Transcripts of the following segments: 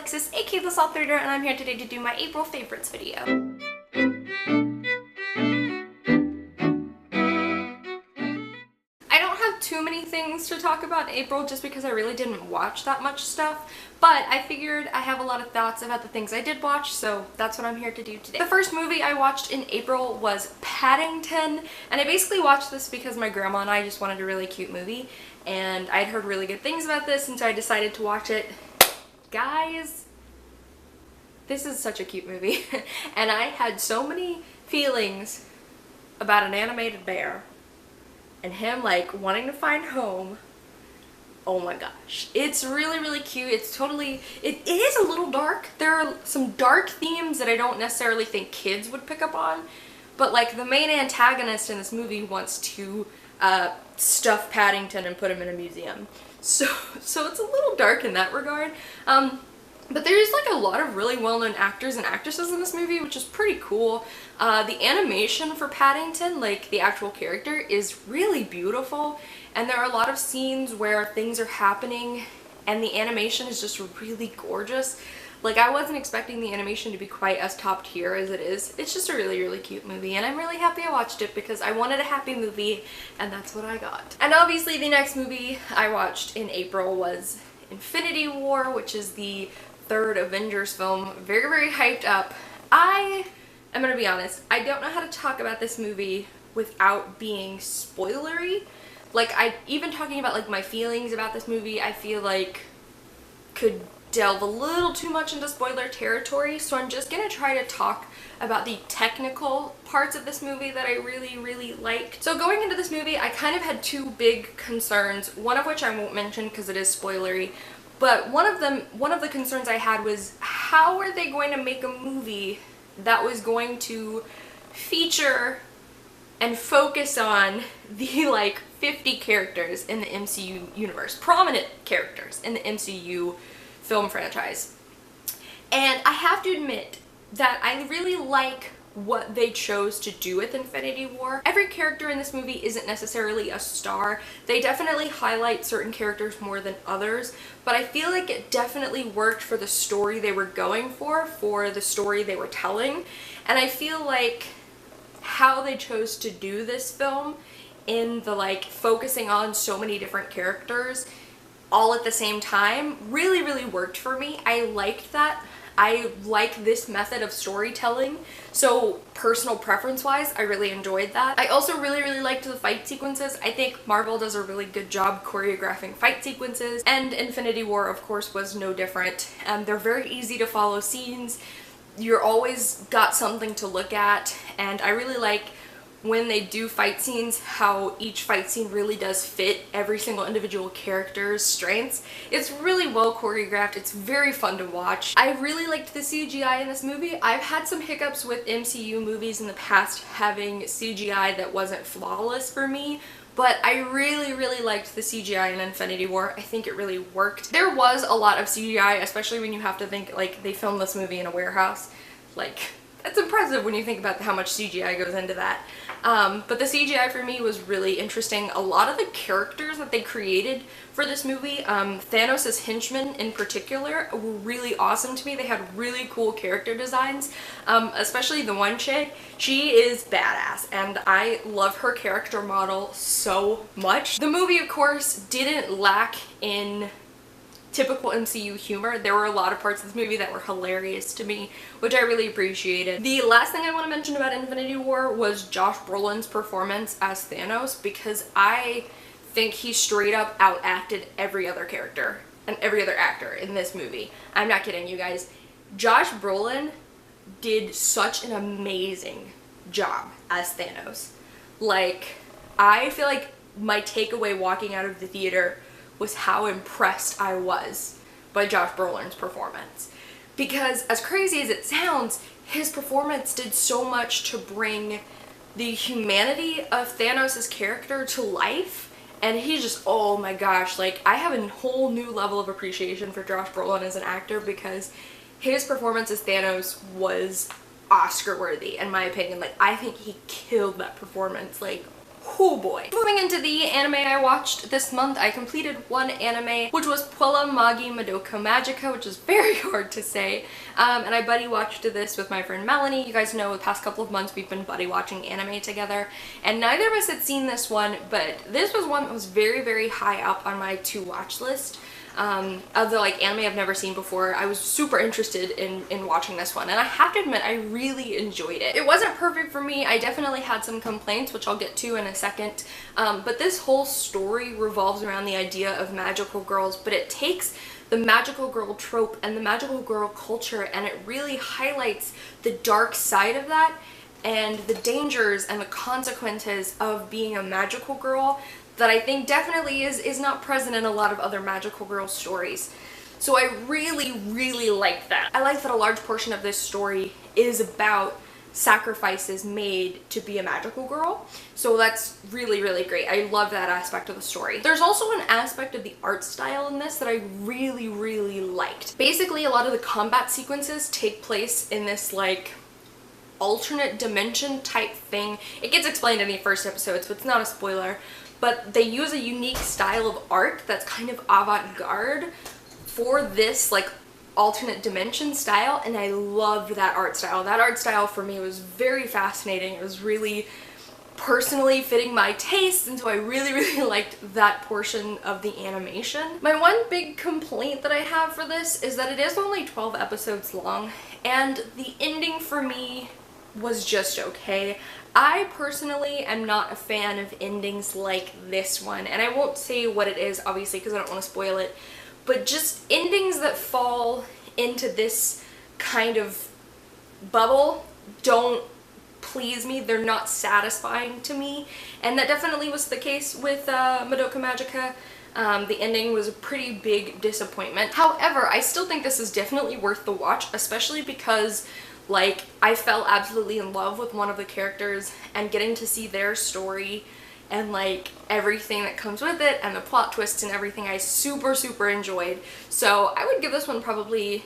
Alexis, aka the Salt Reader, and I'm here today to do my April favorites video. I don't have too many things to talk about in April just because I really didn't watch that much stuff, but I figured I have a lot of thoughts about the things I did watch, so that's what I'm here to do today. The first movie I watched in April was Paddington, and I basically watched this because my grandma and I just wanted a really cute movie, and I'd heard really good things about this, and so I decided to watch it. Guys, this is such a cute movie, and I had so many feelings about an animated bear and him like wanting to find home. Oh my gosh, it's really cute. It's totally, it is a little dark. There are some dark themes that I don't necessarily think kids would pick up on, but like the main antagonist in this movie wants to stuff Paddington and put him in a museum. So it's a little dark in that regard. But there's like a lot of really well-known actors and actresses in this movie, which is pretty cool. The animation for Paddington, like the actual character, is really beautiful, and there are a lot of scenes where things are happening and the animation is just really gorgeous. Like, I wasn't expecting the animation to be quite as top tier as it is. It's just a really cute movie, and I'm really happy I watched it because I wanted a happy movie, and that's what I got. And obviously the next movie I watched in April was Infinity War, which is the third Avengers film. Very hyped up. I'm gonna be honest, I don't know how to talk about this movie without being spoilery. Like, even talking about like my feelings about this movie, I feel like could delve a little too much into spoiler territory, so I'm just gonna try to talk about the technical parts of this movie that I really liked. So going into this movie, I kind of had two big concerns, one of which I won't mention because it is spoilery, but one of the concerns I had was, how are they going to make a movie that was going to feature and focus on the like 50 characters in the MCU universe, prominent characters in the MCU film franchise. And I have to admit that I really like what they chose to do with Infinity War. Every character in this movie isn't necessarily a star. They definitely highlight certain characters more than others, but I feel like it definitely worked for the story they were going for the story they were telling. And I feel like how they chose to do this film in the like focusing on so many different characters all at the same time really worked for me. I liked that. I like this method of storytelling, so personal preference wise I really enjoyed that. I also really liked the fight sequences. I think Marvel does a really good job choreographing fight sequences, and Infinity War of course was no different. They're very easy to follow scenes. You're always got something to look at, and I really like when they do fight scenes, how each fight scene really does fit every single individual character's strengths. It's really well choreographed. It's very fun to watch. I really liked the CGI in this movie. I've had some hiccups with MCU movies in the past having CGI that wasn't flawless for me, but I really liked the CGI in Infinity War. I think it really worked. There was a lot of CGI, especially when you have to think like they filmed this movie in a warehouse. Like, that's impressive when you think about how much CGI goes into that. But the CGI for me was really interesting. A lot of the characters that they created for this movie, Thanos' henchmen in particular, were really awesome to me. They had really cool character designs, especially the one chick. She is badass, and I love her character model so much. The movie, of course, didn't lack in typical MCU humor. There were a lot of parts of this movie that were hilarious to me, which I really appreciated. The last thing I want to mention about Infinity War was Josh Brolin's performance as Thanos, because I think he straight up outacted every other character and every other actor in this movie. I'm not kidding you guys. Josh Brolin did such an amazing job as Thanos. Like, I feel like my takeaway walking out of the theater was how impressed I was by Josh Brolin's performance. Because as crazy as it sounds, his performance did so much to bring the humanity of Thanos' character to life, and he just, oh my gosh, like, I have a whole new level of appreciation for Josh Brolin as an actor because his performance as Thanos was Oscar worthy in my opinion. Like, I think he killed that performance. Like, Oh boy. Moving into the anime I watched this month, I completed one anime, which was Puella Magi Madoka Magica, which is very hard to say. And I buddy watched this with my friend Melanie. You guys know the past couple of months we've been buddy watching anime together, and neither of us had seen this one, but this was one that was very, very high up on my to watch list. Of the like anime I've never seen before. I was super interested in watching this one, and I have to admit I really enjoyed it. It wasn't perfect for me. I definitely had some complaints, which I'll get to in a second, but this whole story revolves around the idea of magical girls, but it takes the magical girl trope and the magical girl culture, and it really highlights the dark side of that and the dangers and the consequences of being a magical girl that I think definitely is not present in a lot of other magical girl stories. So I really, really like that. I like that a large portion of this story is about sacrifices made to be a magical girl. So that's really, really great. I love that aspect of the story. There's also an aspect of the art style in this that I really, really liked. Basically, a lot of the combat sequences take place in this like alternate dimension type thing. It gets explained in the first episode, so it's not a spoiler. But they use a unique style of art that's kind of avant-garde for this like alternate dimension style, and I loved that art style. That art style for me was very fascinating. It was really personally fitting my taste, and so I really, really liked that portion of the animation. My one big complaint that I have for this is that it is only 12 episodes long, and the ending for me was just okay. I personally am not a fan of endings like this one, and I won't say what it is obviously because I don't want to spoil it, but just endings that fall into this kind of bubble don't please me. They're not satisfying to me, and that definitely was the case with Madoka Magica. The ending was a pretty big disappointment. However, I still think this is definitely worth the watch, especially because like I fell absolutely in love with one of the characters, and getting to see their story and like everything that comes with it and the plot twists and everything I super, super enjoyed. So I would give this one probably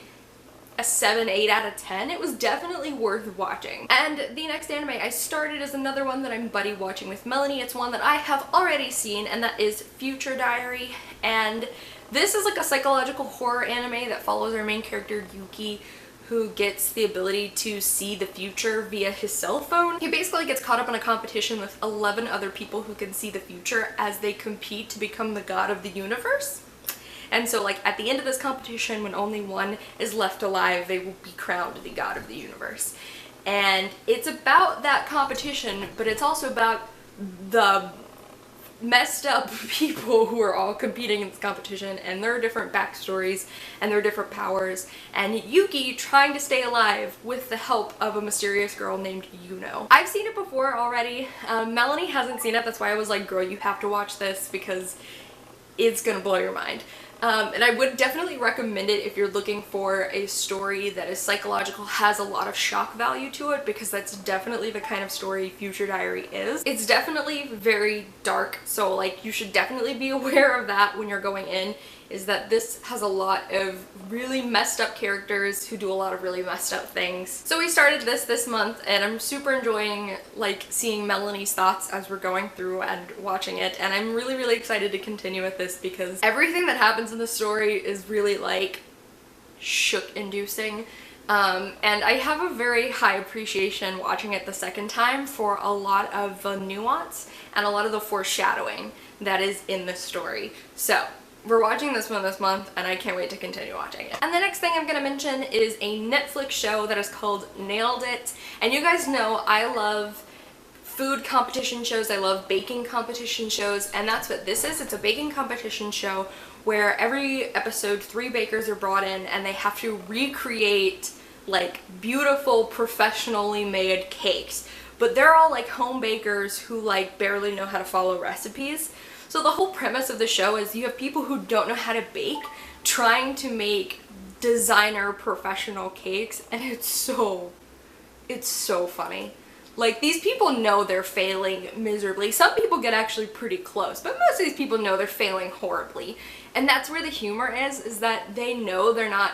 a 7, 8 out of 10. It was definitely worth watching. And the next anime I started is another one that I'm buddy watching with Melanie. It's one that I have already seen, and that is Future Diary. And this is like a psychological horror anime that follows our main character Yuki, who gets the ability to see the future via his cell phone. He basically gets caught up in a competition with 11 other people who can see the future as they compete to become the god of the universe. And so like at the end of this competition, when only one is left alive, they will be crowned the god of the universe. And it's about that competition, but it's also about the messed up people who are all competing in this competition, and their different backstories and their different powers, and Yuki trying to stay alive with the help of a mysterious girl named Yuno. I've seen it before already. Melanie hasn't seen it. That's why I was like, girl, you have to watch this because it's gonna blow your mind. And I would definitely recommend it if you're looking for a story that is psychological, has a lot of shock value to it, because that's definitely the kind of story Future Diary is. It's definitely very dark, so like you should definitely be aware of that when you're going in, is that this has a lot of really messed up characters who do a lot of really messed up things. So we started this month, and I'm super enjoying like seeing Melanie's thoughts as we're going through and watching it, and I'm really, really excited to continue with this because everything that happens in the story is really like shook inducing. And I have a very high appreciation watching it the second time for a lot of the nuance and a lot of the foreshadowing that is in the story. So we're watching this one this month, and I can't wait to continue watching it. And the next thing I'm gonna mention is a Netflix show that is called Nailed It. And you guys know I love food competition shows, I love baking competition shows, and that's what this is. It's a baking competition show where every episode 3 bakers are brought in, and they have to recreate like beautiful, professionally made cakes. But they're all like home bakers who like barely know how to follow recipes. So the whole premise of the show is you have people who don't know how to bake trying to make designer professional cakes, and it's so funny. Like, these people know they're failing miserably. Some people get actually pretty close, but most of these people know they're failing horribly. And that's where the humor is that they know they're not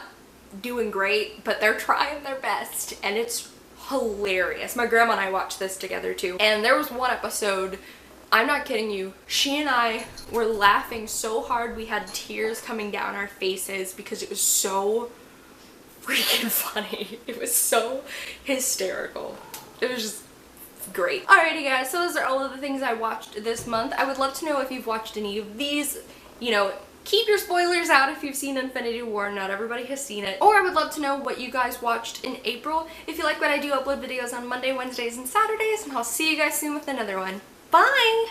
doing great, but they're trying their best, and it's hilarious. My grandma and I watched this together too, and there was one episode I'm not kidding you. She and I were laughing so hard we had tears coming down our faces because it was so freaking funny. It was so hysterical. It was just great. Alrighty guys, so those are all of the things I watched this month. I would love to know if you've watched any of these. You know, keep your spoilers out if you've seen Infinity War. Not everybody has seen it. Or I would love to know what you guys watched in April. If you like what I do, upload videos on Monday, Wednesdays, and Saturdays, and I'll see you guys soon with another one. Bye!